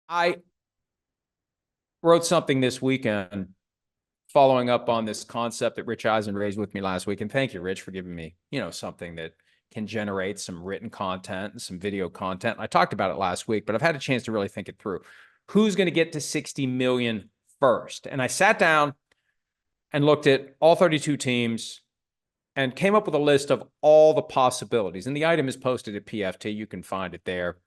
I wrote something this weekend following up on this concept that Rich Eisen raised with me last week. And thank you, Rich, for giving me, something that can generate some written content and some video content. I talked about it last week, but I've had a chance to really think it through. Who's going to get to 60 million first? And I sat down and looked at all 32 teams and came up with a list of all the possibilities. And the item is posted at PFT. You can find it there.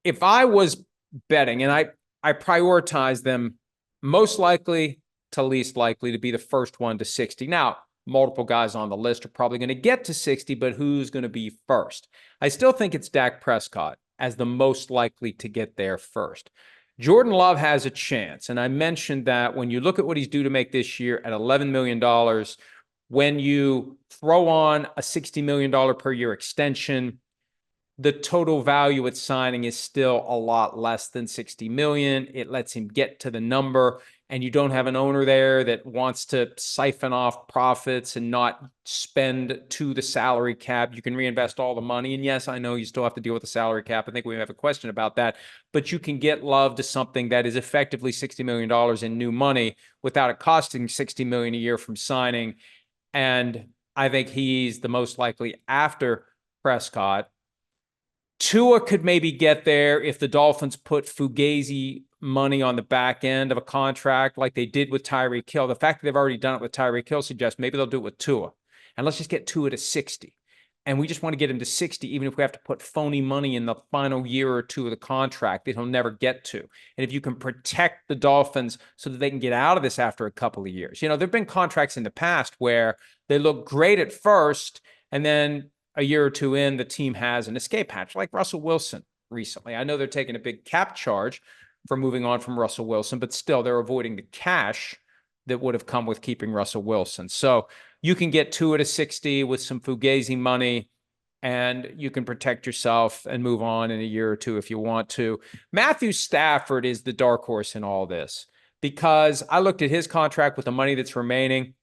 If I was betting, and I prioritize them most likely to least likely to be the first one to 60. Now, multiple guys on the list are probably going to get to 60, but who's going to be first? I still think it's Dak Prescott as the most likely to get there first. Jordan Love has a chance, and I mentioned that when you look at what he's due to make this year at $11 million, when you throw on a $60 million per year extension, the total value at signing is still a lot less than 60 million. It lets him get to the number, and you don't have an owner there that wants to siphon off profits and not spend to the salary cap. You can reinvest all the money. And yes, I know you still have to deal with the salary cap. I think we have a question about that, but you can get Love to something that is effectively $60 million in new money without it costing $60 million a year from signing. And I think he's the most likely after Prescott. Tua could maybe get there if the Dolphins put Fugazi money on the back end of a contract like they did with Tyreek Hill. The fact that they've already done it with Tyreek Hill suggests maybe they'll do it with Tua. And let's just get Tua to 60. And we just want to get him to 60, even if we have to put phony money in the final year or two of the contract that he'll never get to. And if you can protect the Dolphins so that they can get out of this after a couple of years. There have been contracts in the past where they look great at first, and then a year or two in, the team has an escape hatch, like Russell Wilson recently. I know they're taking a big cap charge for moving on from Russell Wilson, but still they're avoiding the cash that would have come with keeping Russell Wilson. So you can get Tua to 60 with some Fugazi money, and you can protect yourself and move on in a year or two if you want to. Matthew Stafford is the dark horse in all this, because I looked at his contract with the money that's remaining.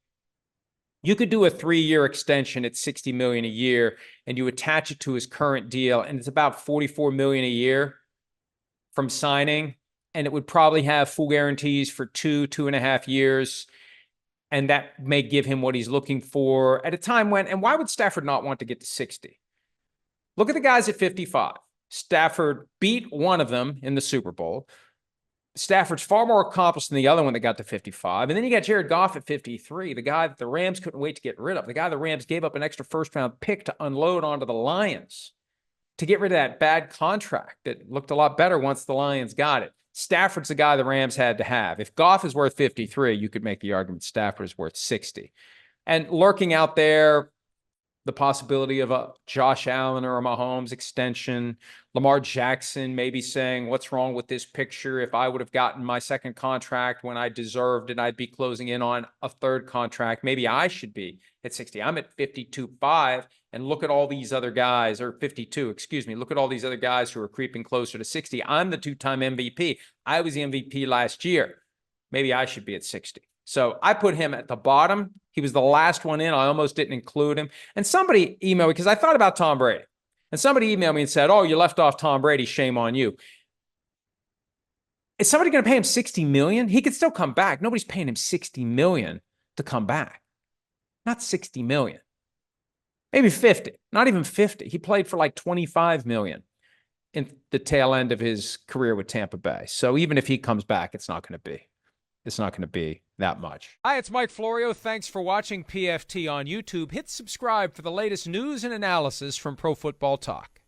You could do a 3-year extension at $60 million a year, and you attach it to his current deal, and it's about $44 million a year from signing, and it would probably have full guarantees for 2.5 years, and that may give him what he's looking for at a time when. And why would Stafford not want to get to 60? Look at the guys at 55. Stafford beat one of them in the Super Bowl. Stafford's far more accomplished than the other one that got to 55. And then you got Jared Goff at 53, the guy that the Rams couldn't wait to get rid of, the guy the Rams gave up an extra first-round pick to unload onto the Lions to get rid of that bad contract that looked a lot better once the Lions got it. Stafford's the guy the Rams had to have. If Goff is worth 53, you could make the argument Stafford is worth 60. And lurking out there, the possibility of a Josh Allen or a Mahomes extension. Lamar Jackson maybe saying, what's wrong with this picture? If I would have gotten my second contract when I deserved it, I'd be closing in on a third contract. Maybe I should be at 60. I'm at 52.5, and look at all these other guys, or 52, excuse me. Look at all these other guys who are creeping closer to 60. I'm the 2-time MVP. I was the MVP last year. Maybe I should be at 60. So I put him at the bottom. He was the last one in. I almost didn't include him. And somebody emailed me, because I thought about Tom Brady. And somebody emailed me and said, oh, you left off Tom Brady. Shame on you. Is somebody going to pay him $60 million? He could still come back. Nobody's paying him $60 million to come back. Not $60 million. Maybe 50. Not even 50. He played for like $25 million in the tail end of his career with Tampa Bay. So even if he comes back, it's not going to be that much. Hi, it's Mike Florio. Thanks for watching PFT on YouTube. Hit subscribe for the latest news and analysis from Pro Football Talk.